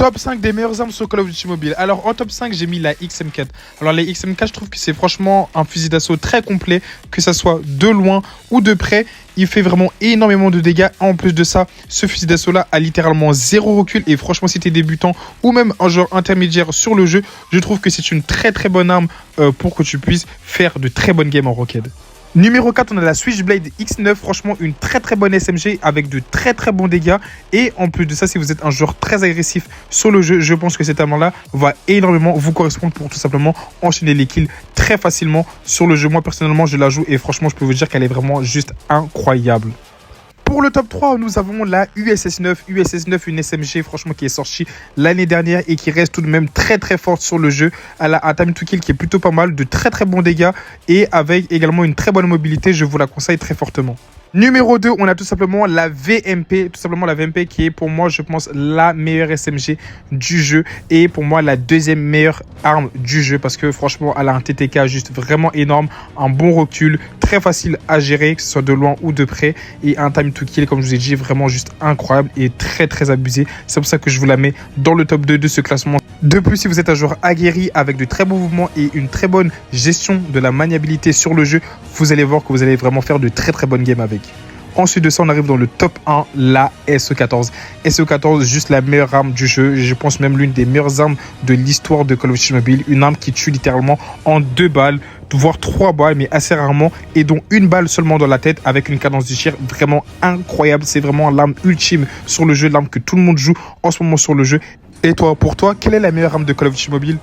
Top 5 des meilleures armes sur Call of Duty Mobile. Alors en top 5 j'ai mis la XM4. Alors les XM4 je trouve que c'est franchement un fusil d'assaut très complet. Que ça soit de loin ou de près. Il fait vraiment énormément de dégâts. En plus de ça, ce fusil d'assaut là a littéralement zéro recul. Et franchement si t'es débutant ou même un joueur intermédiaire sur le jeu, je trouve que c'est une très très bonne arme pour que tu puisses faire de très bonnes games en roquette. Numéro 4, on a la Switchblade X9, franchement une très très bonne SMG avec de très très bons dégâts. Et en plus de ça, si vous êtes un joueur très agressif sur le jeu, je pense que cette arme-là va énormément vous correspondre pour tout simplement enchaîner les kills très facilement sur le jeu. Moi personnellement, je la joue et franchement, je peux vous dire qu'elle est vraiment juste incroyable. Pour le top 3, nous avons la USS9. USS9, une SMG franchement qui est sortie l'année dernière et qui reste tout de même très très forte sur le jeu. Elle a un time to kill qui est plutôt pas mal, de très très bons dégâts et avec également une très bonne mobilité. Je vous la conseille très fortement. Numéro 2, on a tout simplement la VMP. Tout simplement la VMP qui est pour moi, je pense, la meilleure SMG du jeu. Et pour moi, la deuxième meilleure arme du jeu. Parce que franchement, elle a un TTK juste vraiment énorme. Un bon recul, très facile à gérer, que ce soit de loin ou de près. Et un time to kill, comme je vous ai dit, vraiment juste incroyable et très très abusé. C'est pour ça que je vous la mets dans le top 2 de ce classement. De plus, si vous êtes un joueur aguerri avec de très bons mouvements et une très bonne gestion de la maniabilité sur le jeu, vous allez voir que vous allez vraiment faire de très très bonnes games avec. Ensuite de ça, on arrive dans le top 1, la SE14. SE14, juste la meilleure arme du jeu. Je pense même l'une des meilleures armes de l'histoire de Call of Duty Mobile. Une arme qui tue littéralement en 2 balles, voire 3 balles, mais assez rarement. Et dont une balle seulement dans la tête avec une cadence de tir vraiment incroyable. C'est vraiment l'arme ultime sur le jeu, l'arme que tout le monde joue en ce moment sur le jeu. Et toi, pour toi, quelle est la meilleure arme de Call of Duty Mobile ?